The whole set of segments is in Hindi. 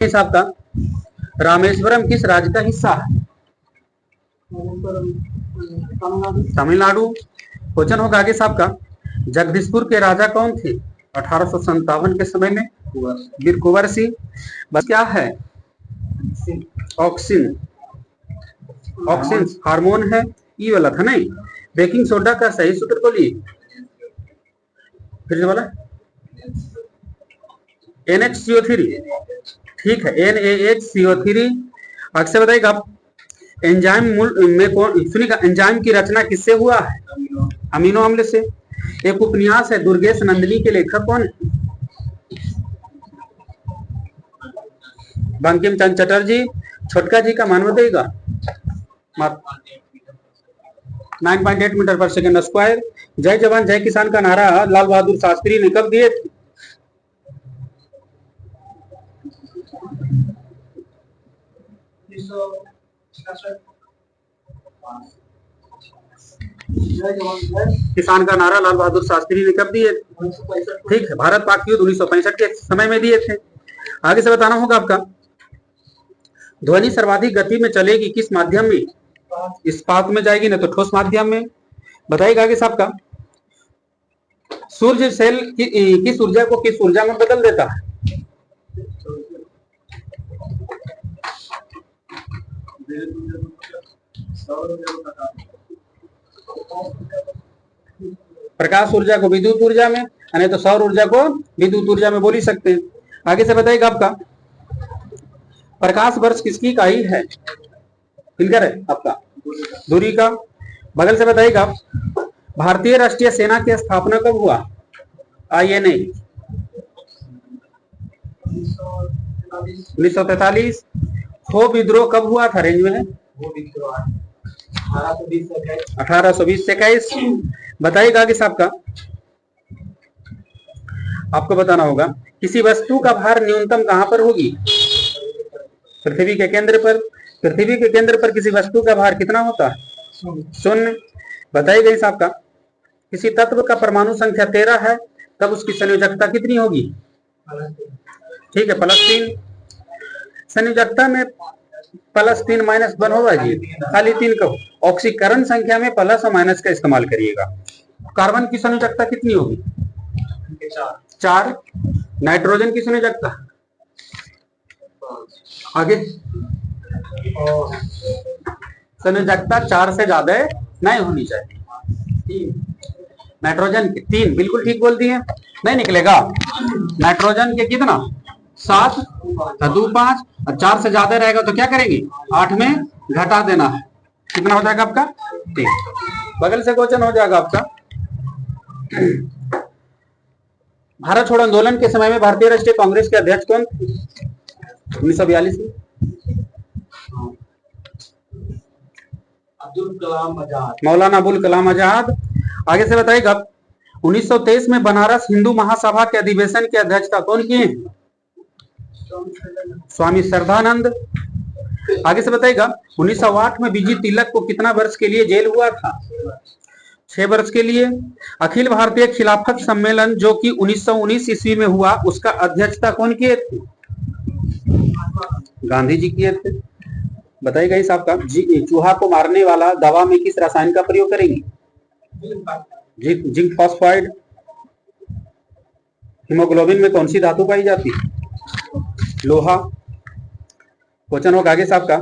हिसाब का रामेश्वरम किस राज्य का हिस्सा है? तमिलनाडु। क्वेश्चन होगा आगे साहब का, जगदीशपुर के राजा कौन थे 1857 के समय में? वीर कुंवर सिंह। बस क्या है? ऑक्सिन। ऑक्सिन हार्मोन है, ये वाला था नहीं। बेकिंग सोडा का सही सूत्र बोलिए, फिर से बोला। NaHCO3। ठीक है, NaHCO3। अक्सर बताइएगा आप, एंजाइम में कौन सुनिएगा, एंजाइम की रचना किससे हुआ है? अमीनो अम्ल से। एक उपन्यास है दुर्गेश नंदिनी के लेखक कौन है? बंकिम चंद्र चटर्जी। छोटका जी का मान बताइएगा। 9.8 मीटर पर सेकेंड स्क्वायर। जय जवान जय किसान का नारा लाल बहादुर शास्त्री ने कब दिए थे? किसान का नारा लाल बहादुर शास्त्री ने कब दिए? ठीक है, भारत पाक युद्ध 1965 के समय में दिए थे। आगे से बताना होगा आपका, ध्वनि सर्वाधिक गति में चलेगी किस माध्यम में? इस्पात में जाएगी ना तो ठोस माध्यम में। बताइएगा आगे साहब का, सूर्य सेल किस ऊर्जा को किस ऊर्जा में बदल देता है? प्रकाश ऊर्जा को विद्युत ऊर्जा में, नहीं तो सौर ऊर्जा को विद्युत ऊर्जा में बोल ही सकते हैं। आगे से बताइएगा आपका, प्रकाश वर्ष किसकी इकाई है? किनकर है आपका? दूरी का। बगल से बताइएगा, भारतीय राष्ट्रीय सेना की स्थापना कब हुआ? INA 1943। हो विद्रोह कब हुआ था? रेंज में है 1820 से 21। बताइएगा आगे साहब का, आपको बताना होगा, किसी वस्तु का भार न्यूनतम कहां पर होगी? पृथ्वी के केंद्र पर। पृथ्वी के केंद्र पर किसी वस्तु का भार कितना होता है? 0। बताइएगा साहब का, किसी तत्व का परमाणु संख्या 13 है, तब उसकी संयोजकता कितनी होगी? ठीक है, +3। संयोजकता में +3 -1 होगा जी, खाली 3 का। ऑक्सीकरण संख्या में प्लस और माइनस का इस्तेमाल करिएगा। कार्बन की संयोजकता कितनी होगी? 4। नाइट्रोजन की संयोजकता आगे, संयोजकता 4 से ज्यादा नहीं होनी चाहिए। नाइट्रोजन के 3, बिल्कुल ठीक बोल दिए। नहीं निकलेगा, नाइट्रोजन के कितना? 7, 2, 5, और 4 से ज्यादा रहेगा तो क्या करेंगे? 8 में घटा देना है। कितना हो जाएगा आपका? 3। बगल से क्वेश्चन हो जाएगा आपका, भारत छोड़ो आंदोलन के समय में भारतीय राष्ट्रीय कांग्रेस के अध्यक्ष कौन थे? 1942 में मौलाना अबुल कलाम आजाद। आगे से बताइएगा, 1923 में बनारस हिंदू महासभा के अधिवेशन की अध्यक्षता कौन किए? स्वामी श्रद्धानंद। आगे से बताइएगा, 1908 में बीजी तिलक को कितना वर्ष के लिए जेल हुआ था? 6 वर्ष के लिए। अखिल भारतीय खिलाफत सम्मेलन जो कि 1919 ईस्वी में हुआ, उसका अध्यक्षता कौन किए थे? गांधी जी किए थे। बताइएगा इस आपका, चूहा को मारने वाला दवा में किस रसायन का प्रयोग करेंगे? Zinc phosphide. हीमोग्लोबिन में कौन सी धातु पाई जाती है? लोहा। क्वेश्चन होगा आगे साहब का,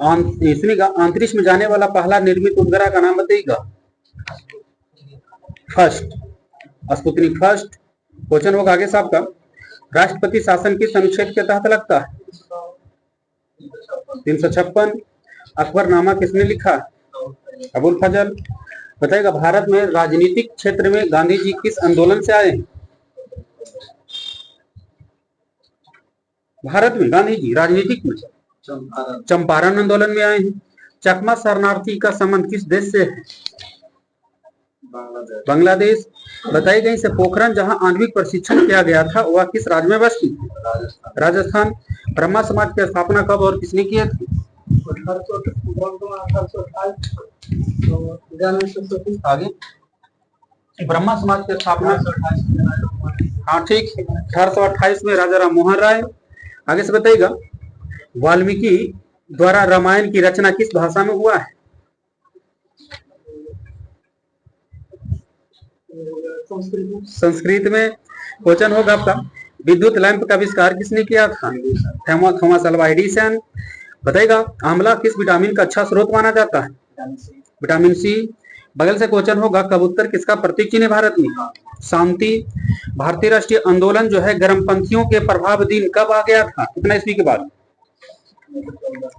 अंतरिक्ष में जाने वाला पहला निर्मित उपग्रह का नाम बताइएगा। First, Sputnik first. क्वेश्चन होगा आगे साहब का, राष्ट्रपति शासन किस अनुच्छेद के तहत लगता है? 356। अकबरनामा किसने लिखा? अबुल फजल। बताइएगा, भारत में राजनीतिक क्षेत्र में गांधी जी किस आंदोलन से आए? भारत में गांधी जी राजनीतिक में चंपारण आंदोलन में आए हैं। चकमा शरणार्थी का संबंध किस देश से है? बांग्लादेश। बताइएगा, इसे पोखरण जहां आणविक प्रशिक्षण किया गया था वह किस राज्य में बस्ती? राजस्थान। ब्रह्मा समाज की स्थापना कब और किसने की थी? आगे, ब्रह्मा समाज की स्थापना हाँ ठीक है, 1828 में राजा राम मोहन राय। आगे से बताइएगा, वाल्मीकि द्वारा रामायण की रचना किस भाषा में हुआ है? संस्कृत में। क्वेश्चन होगा आपका, विद्युत लैंप का आविष्कार किसने किया था? Thomas Alva Edison. बताइएगा, आंवला किस विटामिन का अच्छा स्रोत माना जाता है? Vitamin C. बगल से क्वेश्चन होगा, कबूतर किसका प्रतीक चिन्ह है भारत में? शांति। भारतीय राष्ट्रीय आंदोलन जो है गर्मपंथियों के प्रभावाधीन कब आ गया था? कितना ईस्वी के बाद?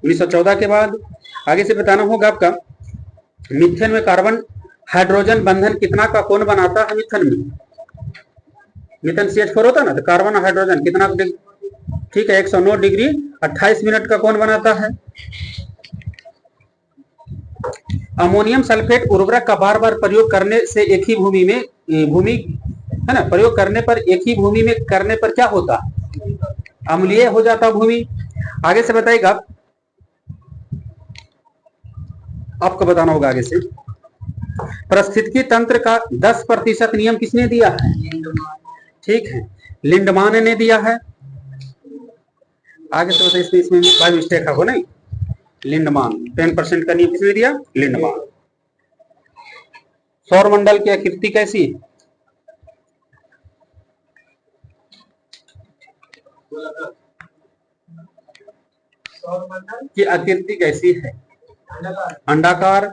1914 के बाद। आगे से बताना होगा आपका, मिथेन में कार्बन हाइड्रोजन बंधन कितना का कोण बनाता है? मिथेन में, मिथेन CH4 होता है ना, तो कार्बन हाइड्रोजन कितना? ठीक है, 109 डिग्री 28 मिनट का कोण बनाता है। अमोनियम सल्फेट उर्वरक का बार बार प्रयोग करने से एक ही भूमि है ना, प्रयोग करने पर एक ही भूमि में करने पर क्या होता? अम्लीय हो जाता भूमि। आगे से बताइएगा, आपको बताना होगा आगे से, पारिस्थितिकी तंत्र का 10% नियम किसने दिया है? ठीक है, लिंडमान ने दिया है। आगे से बताइए, इसमें बाय मिस्टेक है वो नहीं, लिंडमान। 10% का नियम किसने दिया? लिंडमान। सौर मंडल की आकृति कैसी है? की आकृति कैसी है? अंडाकार।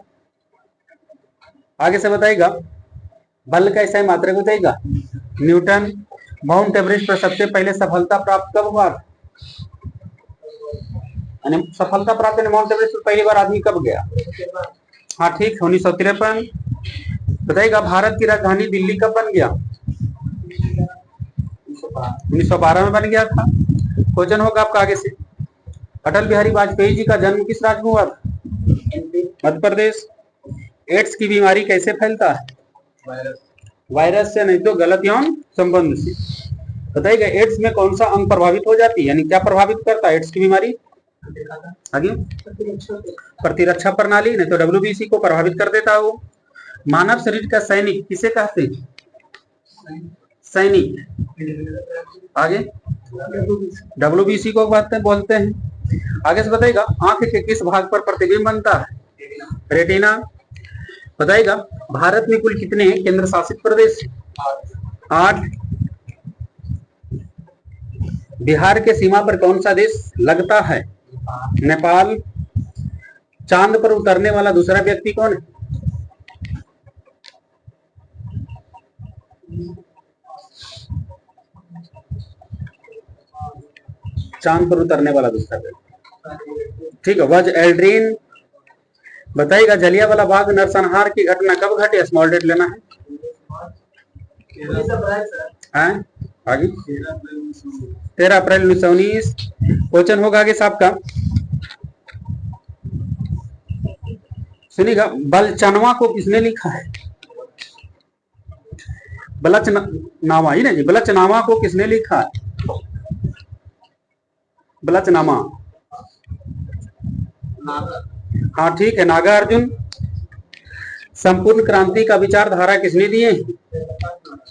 आगे से बताएगा, बल कैसा है? मात्रक बताएगा, न्यूटन। माउंट एवरेस्ट पर सबसे पहले सफलता प्राप्त कब हुआ था? सफलता प्राप्त माउंट एवरेस्ट पर पहली बार आदमी कब गया? हाँ ठीक, 1953। बताइएगा, भारत की राजधानी दिल्ली कब बन गया? 1912 में बन गया था। क्वेश्चन होगा आपका आगे से, अटल बिहारी वाजपेयी जी का जन्म किस राज्य में हुआ था? मध्य प्रदेश। एड्स की बीमारी कैसे फैलता है? वायरस से, नहीं तो गलत यौन संबंध से। बताइएगा, एड्स में कौन सा अंग प्रभावित हो जाती है, यानी क्या प्रभावित करता है एड्स की बीमारी? आगे, प्रतिरक्षा प्रणाली, नहीं तो WBC को प्रभावित कर देता है वो। मानव शरीर का सैनिक किसे कहते हैं? सैनिक। आगे, WBC को बोलते हैं। आगे से बताइएगा, आंख के किस भाग पर प्रतिबिंब बनता है? रेटिना। बताइएगा, भारत में कुल कितने केंद्र शासित प्रदेश? 8। बिहार के सीमा पर कौन सा देश लगता है? नेपाल। चांद पर उतरने वाला दूसरा व्यक्ति कौन है? चांद पर उतरने वाला दूसरा व्यक्ति, ठीक है, बज एल्ड्रिन। बताइएगा, जलियांवाला बाग नरसंहार की घटना कब घटी? स्मॉल डेट लेना है। आगे, 13 अप्रैल 1919। क्वेश्चन होगा आगे साहब का, सुनिएगा, बलचनवा को किसने लिखा है? बलचनामा ही ना जी, बलचनामा को किसने लिखा है? बलचनामा, हाँ ठीक है, नागार्जुन। संपूर्ण क्रांति का विचारधारा किसने दिए?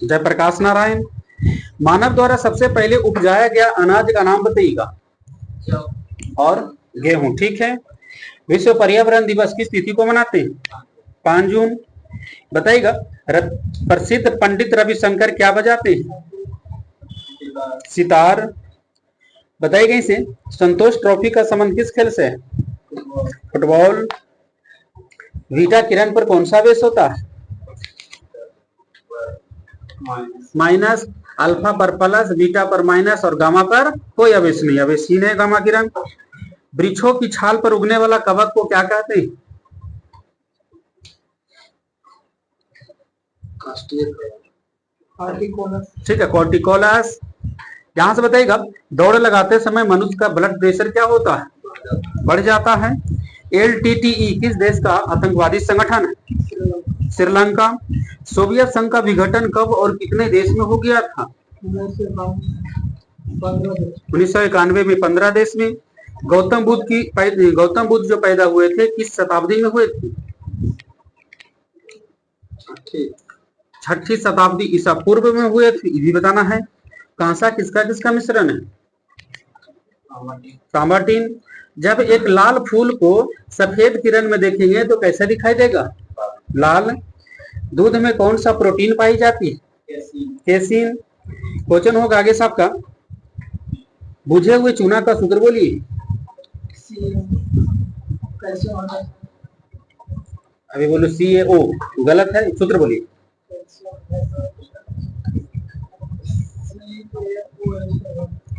जयप्रकाश नारायण। मानव द्वारा सबसे पहले उपजाया गया अनाज का नाम बताइएगा। और गेहूं, ठीक है। विश्व पर्यावरण दिवस किस तिथि को मनाते हैं? 5 जून। बताइएगा, प्रसिद्ध पंडित रविशंकर क्या बजाते हैं? सितार। बताइएगा, इसे संतोष ट्रॉफी का संबंध किस खेल से है? फुटबॉल। बीटा किरण पर कौन सा आवेश होता है? माइनस। अल्फा पर प्लस, बीटा पर माइनस और गामा पर कोई आवेश नहीं, आवेशहीन है गामा किरण। वृक्षों की छाल पर उगने वाला कवक को क्या कहते हैं? ठीक है, कॉर्टिकोलस। यहां से बताइएगा, दौड़ लगाते समय मनुष्य का ब्लड प्रेशर क्या होता है? बढ़ जाता है। LTTE किस देश का आतंकवादी संगठन है? श्रीलंका। सोवियत संघ का विघटन कब और कितने देश में हो गया था? 1991 में 15 देश में। गौतम बुद्ध जो पैदा हुए थे किस शताब्दी में हुए थे? 6ठी शताब्दी ईसा पूर्व में हुए थे, ये भी बताना है। कांसा किसका किसका मिश्रण है? तांबा टीन। जब एक लाल फूल को सफेद किरण में देखेंगे तो कैसा दिखाई देगा? लाल। दूध में कौन सा प्रोटीन पाई जाती है? केसीन। क्वेश्चन होगा आगे साहब का, बुझे हुए चूना का सूत्र बोलिए। अभी बोलो CaO, गलत है, सूत्र बोलिए।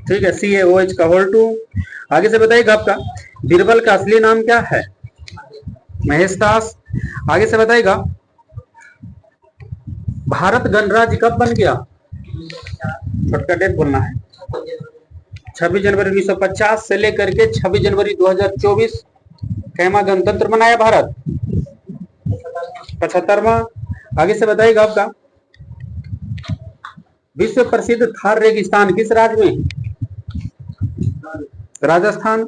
ठीक है, CaOH का होल 2। आगे से बताइएगा आपका बीरबल का असली नाम क्या है? महेश दास। आगे से बताइएगा भारत गणराज्य कब बन गया? छोटका डेट बोलना है। 26 जनवरी 1950 से लेकर के 26 जनवरी 2024। कैमा गणतंत्र बनाया भारत? 75वां। आगे से बताइएगा आपका विश्व प्रसिद्ध थार रेगिस्तान किस राज्य में? राजस्थान।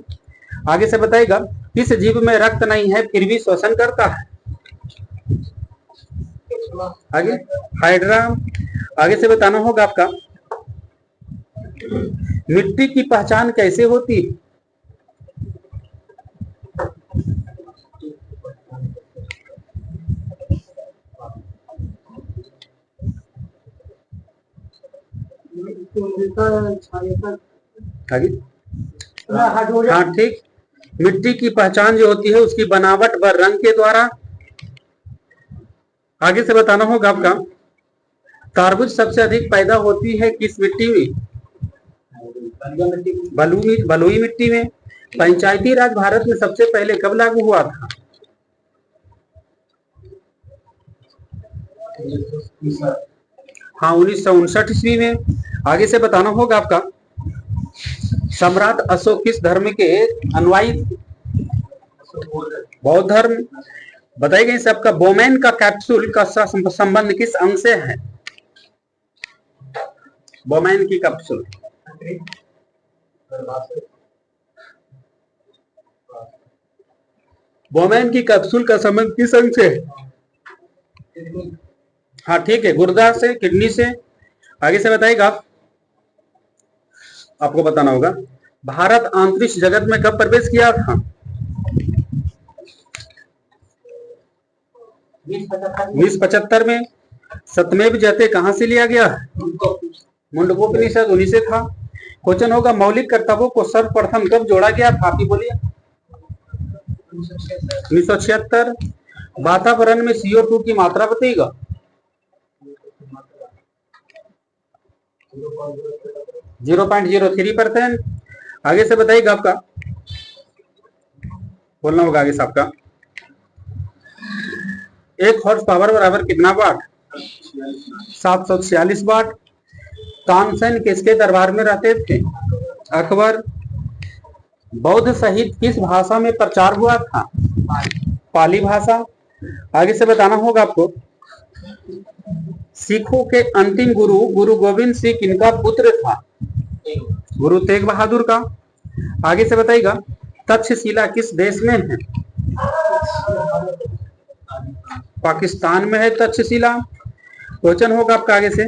आगे से बताइएगा किस जीव में रक्त नहीं है फिर भी श्वसन करता है? आगे हाइड्रा। आगे से बताना होगा आपका मिट्टी की पहचान कैसे होती है? आगे हाँ ठीक। मिट्टी की पहचान जो होती है उसकी बनावट व रंग के द्वारा। आगे से बताना होगा आपका तारबूज सबसे अधिक पैदा होती है किस मिट्टी में? बलुई मिट्टी में। पंचायती राज भारत में सबसे पहले कब लागू हुआ था? हाँ 1959 ईस्वी में। आगे से बताना होगा आपका सम्राट अशोक किस धर्म के अनुयायी थे? बौद्ध धर्म। बताइए सबका बोमेन का कैप्सूल का संबंध किस अंग से है? बोमेन की कैप्सूल। बोमेन की कैप्सूल का संबंध किस अंग से है? हाँ ठीक है, गुर्दा से, किडनी से। आगे से बताइएगा आपको बताना होगा भारत अंतरिक्ष जगत में कब प्रवेश किया था? 1975 में। सतमेव जयते कहां से लिया गया? मुंडकोपनिषद उन्हीं से था। क्वेश्चन होगा मौलिक कर्तव्यों को सर्वप्रथम कब जोड़ा गया था? आप ही बोलिए। 1976। वातावरण में CO2 की मात्रा बताइएगा। 0.03%। आगे से बताइएगा आपका बोलना होगा आगे साहब का 1 हॉर्स पावर बराबर कितना वाट? 746 वाट। तानसेन किसके दरबार में रहते थे? अकबर। बौद्ध साहित्य किस भाषा में प्रचार हुआ था? पाली भाषा। आगे से बताना होगा आपको सिखों के अंतिम गुरु गुरु गोविंद सिंह किनका पुत्र था? गुरु तेग बहादुर का। आगे से बताइएगा तक्षशिला किस देश में है? पाकिस्तान में है तक्षशिला। क्वेश्चन होगा आपका आगे से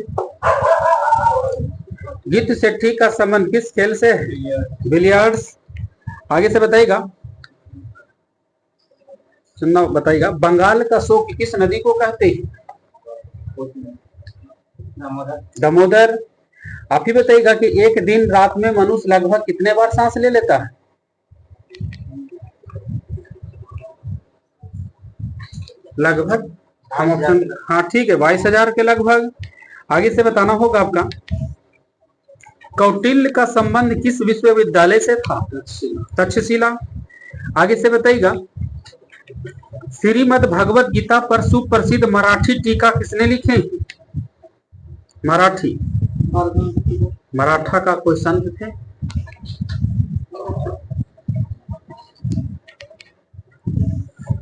गीत सेठी का संबंध किस खेल से है? बिलियर्ड्स। आगे से बताइएगा सुनना बताइएगा बंगाल का शोक किस नदी को कहते हैं? दामोदर। आप ही बताइएगा कि एक दिन रात में मनुष्य लगभग कितने बार सांस ले लेता है? लगभग हम ऑप्शन हाँ ठीक है 22,000 के लगभग। आगे से बताना होगा आपका कौटिल्य का संबंध किस विश्वविद्यालय से था? तक्षशिला। आगे से बताइएगा श्रीमद् भगवत गीता पर सुप्रसिद्ध मराठी टीका किसने लिखे? मराठी मराठा का कोई संत थे?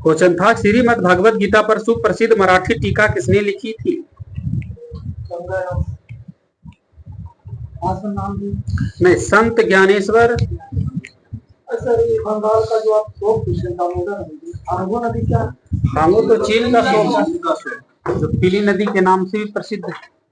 क्वेश्चन था श्रीमद् भगवत गीता पर सुप्रसिद्ध मराठी टीका किसने लिखी थी? नहीं संत ज्ञानेश्वर। बंगाल का जो आप शोक पूछे दामोदर नदी, आंगो नदी क्या? हांगो तो चीन का शोक। जो पीली नदी के नाम से भी प्रसिद्ध है।